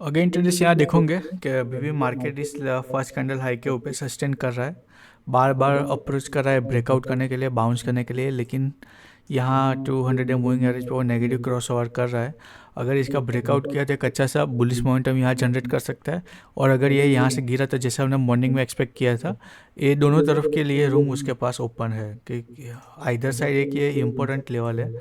Again traders यहाँ देखोगे कि अभी भी मार्केट इस फर्स्ट कैंडल हाई के ऊपर सस्टेन कर रहा है, बार बार अप्रोच कर रहा है ब्रेकआउट करने के लिए, बाउंस करने के लिए, लेकिन यहाँ 200 मूविंग एवरेज पे वो नेगेटिव क्रॉस ओवर कर रहा है। अगर इसका ब्रेकआउट किया तो एक अच्छा सा बुलिश मोमेंटम यहाँ जनरेट कर सकता है, और अगर ये यहाँ से गिरा तो जैसे हमने मॉर्निंग में एक्सपेक्ट किया था, ये दोनों तरफ के लिए रूम उसके पास ओपन है कि इधर साइड एक ये इम्पोर्टेंट लेवल है,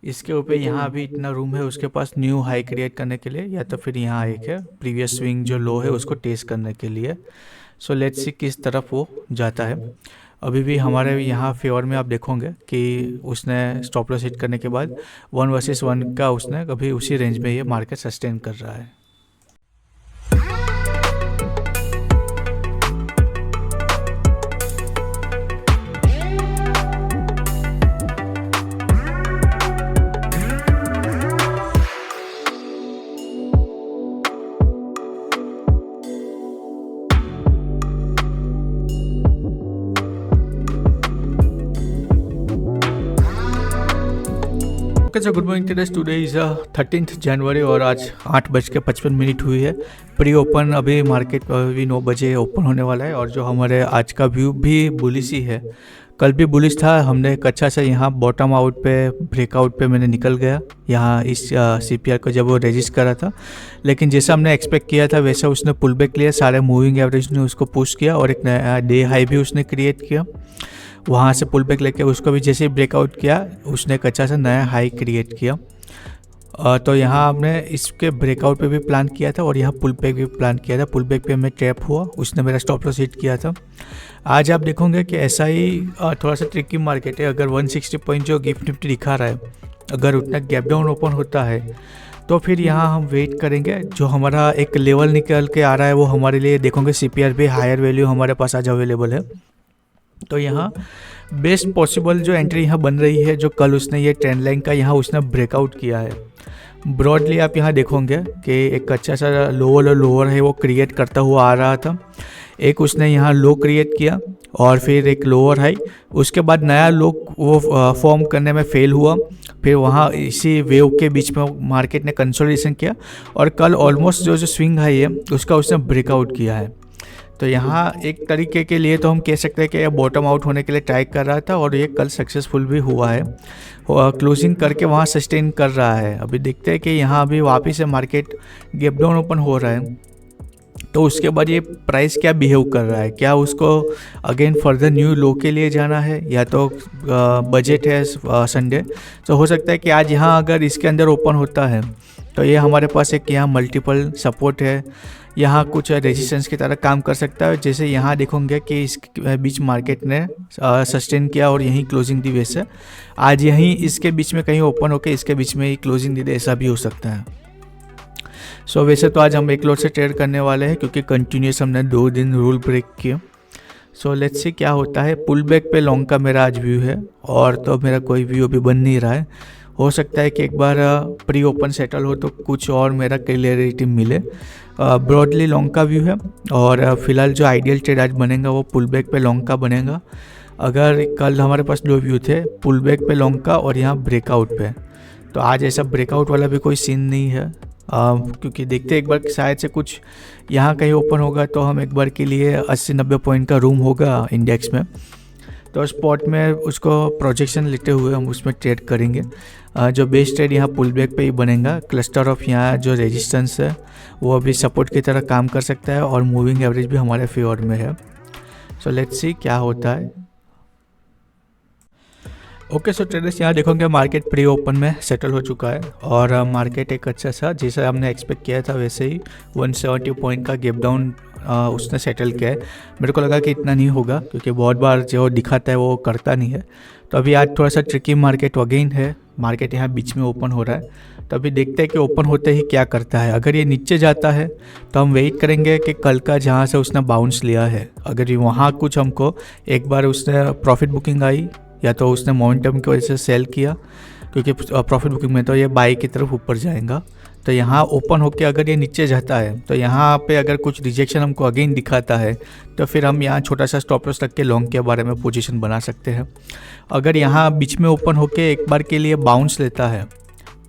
इसके ऊपर यहाँ भी इतना रूम है उसके पास न्यू हाई क्रिएट करने के लिए, या तो फिर यहाँ एक है प्रीवियस स्विंग जो लो है उसको टेस्ट करने के लिए। सो लेट्स सी किस तरफ वो जाता है। अभी भी हमारे यहाँ फेवर में आप देखोगे कि उसने स्टॉप लॉस हिट करने के बाद 1 वर्सेस 1 का उसने कभी उसी रेंज में ये मार्केट सस्टेन कर रहा है। Okay sir, good morning traders. Today is 13th जनवरी और आज 8:55 हुई है। प्री ओपन अभी मार्केट अभी 9 बजे ओपन होने वाला है, और जो हमारे आज का व्यू भी बुलिश ही है। कल भी बुलिश था, हमने एक अच्छा सा यहाँ बॉटम आउट पे ब्रेकआउट पे मैंने निकल गया यहाँ इस CPR को जब वो रजिस्ट करा था, लेकिन जैसा हमने एक्सपेक्ट किया था वैसा उसने पुल बैक लिया, सारे मूविंग एवरेज ने उसको पुश किया और एक नया डे हाई भी उसने क्रिएट किया। वहाँ से पुल बैक लेके उसको भी जैसे ही ब्रेकआउट किया उसने एक अच्छा सा नया हाई क्रिएट किया। तो यहाँ हमने इसके ब्रेकआउट पे भी प्लान किया था और यहाँ पुल बैक भी प्लान किया था। पुल बैक पे मैं ट्रैप हुआ, उसने मेरा स्टॉप लॉस हिट किया था। आज आप देखोगे कि ऐसा ही थोड़ा सा ट्रिकी मार्केट है। अगर 160 पॉइंट जो गिफ्ट निफ्टी दिखा रहा है, अगर उतना गैप डाउन ओपन होता है तो फिर यहाँ हम वेट करेंगे। जो हमारा एक लेवल निकल के आ रहा है वो हमारे लिए देखोगे CPR पे हायर वैल्यू हमारे पास आज अवेलेबल है। तो यहाँ बेस्ट पॉसिबल जो एंट्री यहाँ बन रही है, जो कल उसने ये ट्रेंड लाइन का यहाँ उसने ब्रेकआउट किया है। ब्रॉडली आप यहाँ देखोगे कि एक अच्छा सा लोअर और लोअर है वो क्रिएट करता हुआ आ रहा था। एक उसने यहाँ लो क्रिएट किया और फिर एक लोअर हाई, उसके बाद नया लो वो फॉर्म करने में फेल हुआ। फिर वहाँ इसी वेव के बीच में मार्केट ने कंसोलिडेशन किया और कल ऑलमोस्ट जो स्विंग हाई है उसका उसने ब्रेकआउट किया है। तो यहाँ एक तरीके के लिए तो हम कह सकते हैं कि यह बॉटम आउट होने के लिए ट्राई कर रहा था और ये कल सक्सेसफुल भी हुआ है। क्लोजिंग करके वहाँ सस्टेन कर रहा है। अभी देखते हैं कि यहाँ अभी वापस से मार्केट गैप डाउन ओपन हो रहा है, तो उसके बाद ये प्राइस क्या बिहेव कर रहा है, क्या उसको अगेन फर्दर न्यू लो के लिए जाना है, या तो बजट है संडे। तो हो सकता है कि आज यहाँ अगर इसके अंदर ओपन होता है तो ये हमारे पास एक यहाँ मल्टीपल सपोर्ट है, यहाँ कुछ रेजिस्टेंस की तरह काम कर सकता है। जैसे यहाँ देखोगे कि इस बीच मार्केट ने सस्टेन किया और यहीं क्लोजिंग दी, वैसे आज यहीं इसके बीच में कहीं ओपन होकर इसके बीच में ही क्लोजिंग दी दे, ऐसा भी हो सकता है। सो वैसे तो आज हम एक लॉट से ट्रेड करने वाले हैं क्योंकि कंटिन्यूस हमने 2 दिन रूल ब्रेक किया। सो लेट्स सी क्या होता है। पुल बैक पे लॉन्ग का मेरा आज व्यू है, और तो मेरा कोई व्यू अभी बन नहीं रहा है। हो सकता है कि एक बार प्री ओपन सेटल हो तो कुछ और मेरा क्लियरिटी मिले। ब्रॉडली लॉन्ग का व्यू है, और फिलहाल जो आइडियल ट्रेड आज बनेगा वो पुल बैक पे लॉन्ग का बनेगा। अगर कल हमारे पास 2 व्यू थे, पुल बैक पे लॉन्ग का और यहाँ ब्रेकआउट पे, तो आज ऐसा ब्रेकआउट वाला भी कोई सीन नहीं है। क्योंकि देखते एक बार शायद से कुछ यहाँ कहीं ओपन होगा तो हम एक बार के लिए 80-90 पॉइंट का रूम होगा इंडेक्स में, तो स्पॉट में उसको प्रोजेक्शन लेते हुए हम उसमें ट्रेड करेंगे। जो बेस्ट ट्रेड यहाँ पुल बैक पे ही बनेगा। क्लस्टर ऑफ यहाँ जो रेजिस्टेंस है वो अभी सपोर्ट की तरह काम कर सकता है और मूविंग एवरेज भी हमारे फेवर में है। सो लेट्स सी क्या होता है। ओके सो ट्रेडर्स, यहाँ देखोगे मार्केट प्री ओपन में सेटल हो चुका है, और मार्केट एक अच्छा सा जैसा हमने एक्सपेक्ट किया था वैसे ही 170 पॉइंट का गैप डाउन उसने सेटल किया है। मेरे को लगा कि इतना नहीं होगा क्योंकि बहुत बार जो दिखाता है वो करता नहीं है। तो अभी आज थोड़ा सा ट्रिकी मार्केट अगेन है। मार्केट यहाँ बीच में ओपन हो रहा है, तो अभी देखते हैं कि ओपन होते ही क्या करता है। अगर ये नीचे जाता है तो हम वेट करेंगे कि कल का जहाँ से उसने बाउंस लिया है, अगर वहाँ कुछ हमको एक बार उसने प्रॉफिट बुकिंग आई या तो उसने मोमेंटम की वजह से सेल किया, क्योंकि प्रॉफिट बुकिंग में तो ये बाई की तरफ ऊपर जाएगा। तो यहाँ ओपन होके अगर ये नीचे जाता है तो यहाँ पे अगर कुछ रिजेक्शन हमको अगेन दिखाता है तो फिर हम यहाँ छोटा सा स्टॉप लॉस रख के लॉन्ग के बारे में पोजीशन बना सकते हैं। अगर यहाँ बीच में ओपन होके एक बार के लिए बाउंस लेता है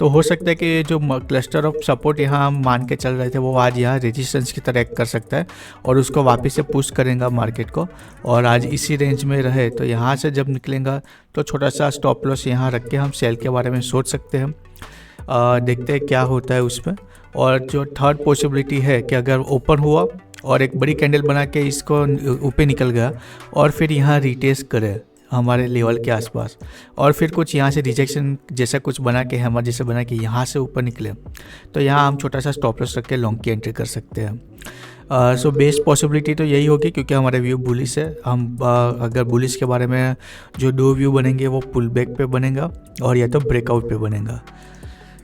तो हो सकता है कि ये जो क्लस्टर ऑफ सपोर्ट यहाँ हम मान के चल रहे थे वो आज यहाँ रेजिस्टेंस की तरह एक्ट कर सकता है और उसको वापस से पुश करेगा मार्केट को, और आज इसी रेंज में रहे तो यहाँ से जब निकलेगा तो छोटा सा स्टॉप लॉस यहाँ रख के हम सेल के बारे में सोच सकते हैं। देखते हैं क्या होता है उसमें। और जो थर्ड पॉसिबिलिटी है कि अगर ओपन हुआ और एक बड़ी कैंडल बना के इसको ऊपर निकल गया और फिर यहाँ रिटेस्ट करे हमारे लेवल के आसपास, और फिर कुछ यहाँ से रिजेक्शन जैसा कुछ बना के हैमर जैसे बना के यहाँ से ऊपर निकले, तो यहाँ हम छोटा सा स्टॉप लॉस रख के लॉन्ग की एंट्री कर सकते हैं। सो बेस्ट पॉसिबिलिटी तो यही होगी, क्योंकि हमारे व्यू बुलिश है। हम अगर बुलिश के बारे में जो दो व्यू बनेंगे वो पुल बैक पे बनेगा और या तो ब्रेकआउट पे बनेगा।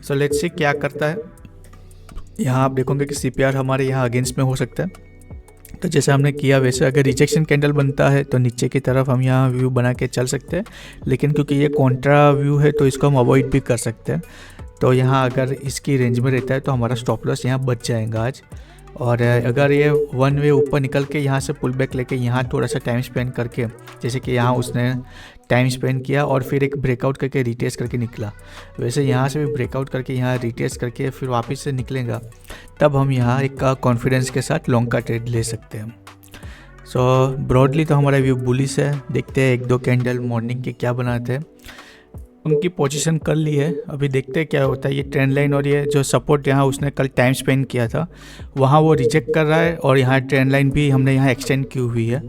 सो लेट्स सी क्या करता है। यहाँ आप देखोगे कि CPR हमारे यहाँ अगेंस्ट में हो सकता है, तो जैसे हमने किया वैसे अगर रिजेक्शन कैंडल बनता है तो नीचे की तरफ हम यहाँ व्यू बना के चल सकते हैं, लेकिन क्योंकि ये कॉन्ट्रा व्यू है तो इसको हम अवॉइड भी कर सकते हैं। तो यहाँ अगर इसकी रेंज में रहता है तो हमारा स्टॉप लॉस यहाँ बच जाएगा आज। और अगर ये वन वे ऊपर निकल के यहाँ से पुल बैक लेके यहाँ थोड़ा सा टाइम स्पेंड करके, जैसे कि यहाँ उसने टाइम स्पेंड किया और फिर एक ब्रेकआउट करके रिटेस्ट करके निकला, वैसे यहाँ से भी ब्रेकआउट करके यहाँ रिटेस्ट करके फिर वापस से निकलेगा, तब हम यहाँ एक कॉन्फिडेंस के साथ लॉन्ग का ट्रेड ले सकते हैं। सो ब्रॉडली तो हमारा व्यू बुलिश है। देखते हैं एक दो कैंडल मॉर्निंग के क्या बनाते हैं। उनकी पोजीशन कर ली है, अभी देखते हैं क्या होता है। ये ट्रेंड लाइन और ये जो सपोर्ट यहाँ उसने कल टाइम स्पेंड किया था वहाँ वो रिजेक्ट कर रहा है, और यहाँ ट्रेंड लाइन भी हमने यहाँ एक्सटेंड की हुई है।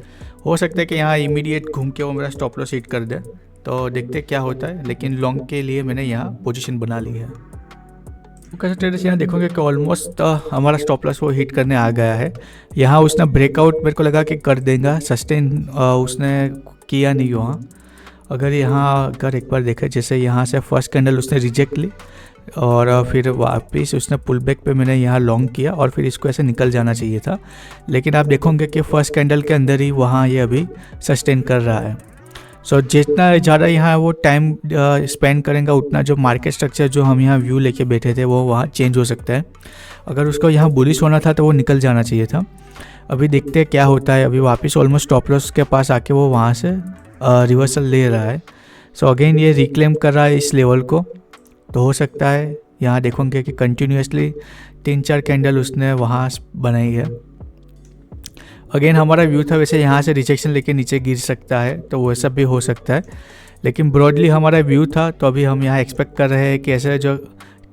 हो सकता है कि यहाँ इमीडिएट घूम के वो मेरा स्टॉप लॉस हिट कर दे, तो देखते क्या होता है। लेकिन लॉन्ग के लिए मैंने यहाँ पोजीशन बना ली है। कैसे ट्रेडर्स यहाँ देखोगे कि ऑलमोस्ट हमारा स्टॉप लॉस वो हिट करने आ गया है। यहाँ उसने ब्रेकआउट मेरे को लगा कि कर देगा, सस्टेन उसने किया नहीं वहाँ। अगर यहाँ अगर एक बार देखें, जैसे यहाँ से फर्स्ट कैंडल उसने रिजेक्ट ली और फिर वापस उसने पुल बैक पे मैंने यहाँ लॉन्ग किया और फिर इसको ऐसे निकल जाना चाहिए था, लेकिन आप देखोगे कि फर्स्ट कैंडल के अंदर ही वहाँ ये अभी सस्टेन कर रहा है। सो जितना ज़्यादा यहाँ वो टाइम स्पेंड करेंगे उतना जो मार्केट स्ट्रक्चर जो हम यहाँ व्यू लेके बैठे थे वो वहाँ चेंज हो सकता है। अगर उसको यहाँ बुलिश होना था तो वो निकल जाना चाहिए था। अभी देखते हैं क्या होता है। अभी वापस ऑलमोस्ट स्टॉप लॉस के पास आके वो वहाँ से रिवर्सल ले रहा है। सो अगेन ये रिक्लेम कर रहा है इस लेवल को, तो हो सकता है यहाँ देखोगे कि कंटिन्यूसली 3-4 कैंडल उसने वहाँ बनाई है। अगेन हमारा व्यू था वैसे यहाँ से रिजेक्शन लेके नीचे गिर सकता है, तो वो सब भी हो सकता है, लेकिन ब्रॉडली हमारा व्यू था। तो अभी हम यहाँ एक्सपेक्ट कर रहे हैं कि ऐसे जो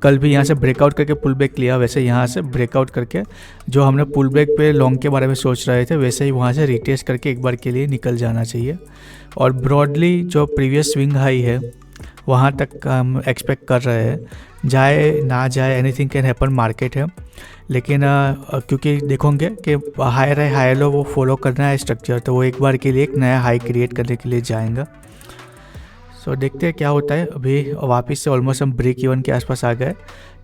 कल भी यहाँ से ब्रेकआउट करके पुल बैक लिया, वैसे यहाँ से ब्रेकआउट करके जो हमने पुल बैक पे लॉन्ग के बारे में सोच रहे थे वैसे ही वहाँ से रिटेस्ट करके एक बार के लिए निकल जाना चाहिए। और ब्रॉडली जो प्रीवियस स्विंग हाई है वहाँ तक हम एक्सपेक्ट कर रहे हैं, जाए ना जाए एनीथिंग कैन हैपन, मार्केट है। लेकिन क्योंकि देखोगे कि हायर है हायर लो वो फॉलो करना है स्ट्रक्चर, तो वो एक बार के लिए एक नया हाई क्रिएट करने के लिए जाएगा। सो देखते हैं क्या होता है। अभी वापस से ऑलमोस्ट हम ब्रेक इवन के आसपास आ गए।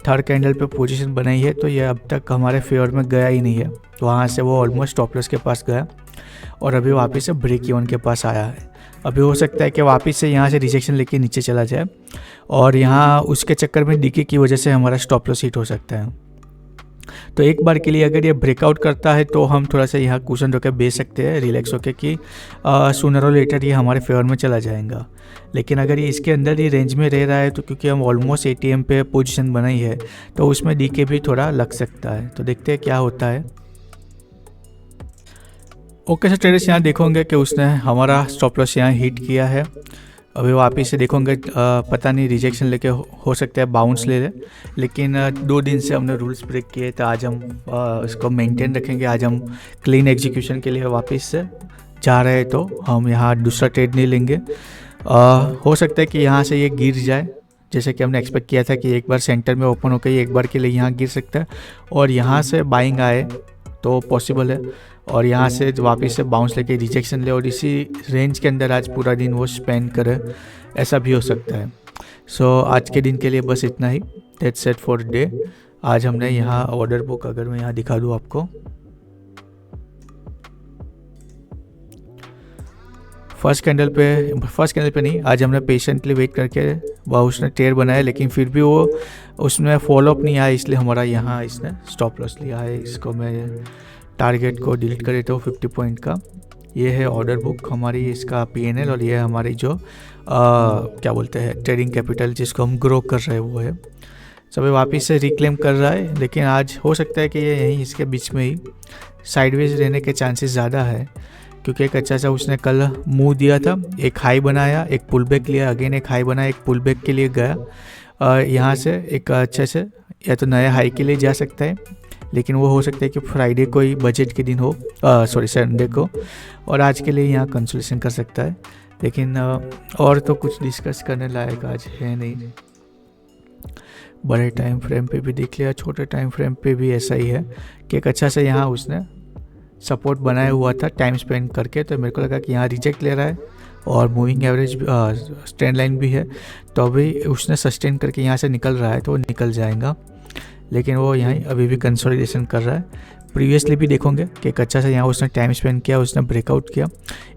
थर्ड कैंडल पे पोजीशन बनाई है, तो ये अब तक हमारे फेवर में गया ही नहीं है, तो वहाँ से वो ऑलमोस्ट स्टॉप लॉस के पास गया और अभी वापस से ब्रेक इवन के पास आया है। अभी हो सकता है कि वापस से यहाँ से रिजेक्शन लेके नीचे चला जाए और यहाँ उसके चक्कर में डीके की वजह से हमारा स्टॉप लॉस हिट हो सकता है। तो एक बार के लिए अगर ये ब्रेकआउट करता है तो हम थोड़ा सा यहाँ कुशन होकर बेच सकते हैं, रिलैक्स होकर कि सूनर और लेटर ये हमारे फेवर में चला जाएगा। लेकिन अगर ये इसके अंदर ही रेंज में रह रहा है तो क्योंकि हम ऑलमोस्ट ATM पे पोजीशन बनाई है तो उसमें डीके भी थोड़ा लग सकता है, तो देखते हैं क्या होता है। ओके सर ट्रेडर्स, यहाँ देखोगे कि उसने हमारा स्टॉप लॉस यहाँ हिट किया है। अभी वापस से देखोगे पता नहीं रिजेक्शन लेके हो सकता है बाउंस ले ले, लेकिन 2 दिन से हमने रूल्स ब्रेक किए तो आज हम इसको मेंटेन रखेंगे। आज हम क्लीन एग्जीक्यूशन के लिए वापस से जा रहे हैं, तो हम यहाँ दूसरा ट्रेड नहीं लेंगे। हो सकता है कि यहाँ से ये गिर जाए, जैसे कि हमने एक्सपेक्ट किया था कि एक बार सेंटर में ओपन होकर एक बार के लिए यहाँ गिर सकता है और यहाँ से बाइंग आए तो पॉसिबल है, और यहाँ से वापस से बाउंस लेके रिजेक्शन ले और इसी रेंज के अंदर आज पूरा दिन वो स्पेंड करे, ऐसा भी हो सकता है। सो आज के दिन के लिए बस इतना ही। That's it for day. आज हमने यहाँ ऑर्डर बुक अगर मैं यहाँ दिखा दूँ आपको, फर्स्ट कैंडल पे नहीं, आज हमने पेशेंटली वेट करके वह उसने ट्रेड बनाया, लेकिन फिर भी वो उसमें फॉलोअप नहीं आया, इसलिए हमारा यहाँ इसने स्टॉप लॉस लिया है। इसको मैं टारगेट को डिलीट करे तो 50 पॉइंट का। ये है ऑर्डर बुक हमारी, इसका PNL, और ये है हमारी जो क्या बोलते हैं ट्रेडिंग कैपिटल जिसको हम ग्रो कर रहे हैं वो है। सब वापस से रिक्लेम कर रहा है, लेकिन आज हो सकता है कि ये यहीं इसके बीच में ही साइडवेज रहने के चांसेस ज़्यादा है, क्योंकि एक अच्छा सा उसने कल मूव दिया था, एक हाई बनाया, एक पुल बैक लिया, अगेन एक हाई बनाया, एक पुल बैक के लिए गया। यहाँ से एक अच्छे से या तो नया हाई के लिए जा सकता है, लेकिन वो हो सकता है कि फ्राइडे को ही बजट के दिन हो, सॉरी संडे को, और आज के लिए यहाँ कंसोलेशन कर सकता है। लेकिन और तो कुछ डिस्कस करने लायक आज है नहीं। बड़े टाइम फ्रेम पे भी देख लिया, छोटे टाइम फ्रेम पे भी ऐसा ही है कि एक अच्छा से यहाँ उसने सपोर्ट बनाया हुआ था टाइम स्पेंड करके, तो मेरे को लगा कि यहाँ रिजेक्ट ले रहा है और मूविंग एवरेज स्टैंड लाइन भी है, तो अभी उसने सस्टेन करके यहाँ से निकल रहा है तो वो निकल जाएगा, लेकिन वो यहाँ अभी भी कंसोलिडेशन कर रहा है। प्रीवियसली भी देखोगे कि एक अच्छा सा यहाँ उसने टाइम स्पेंड किया, उसने ब्रेकआउट किया,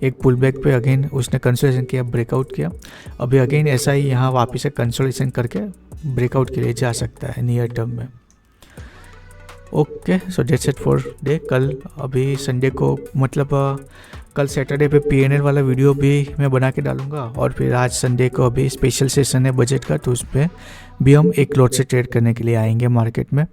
एक पुल बैक पे अगेन उसने कंसोलिडेशन किया, ब्रेकआउट किया, अभी अगेन ऐसा ही यहाँ वापस से कंसोलिडेशन करके ब्रेकआउट के लिए जा सकता है नियर टर्म में। Okay, so that's it for day. कल अभी संडे को मतलब कल सैटरडे पे PNL वाला वीडियो भी मैं बना के डालूंगा, और फिर आज संडे को अभी स्पेशल सेशन है बजट का, तो उस पर भी हम एक लॉट से ट्रेड करने के लिए आएंगे मार्केट में।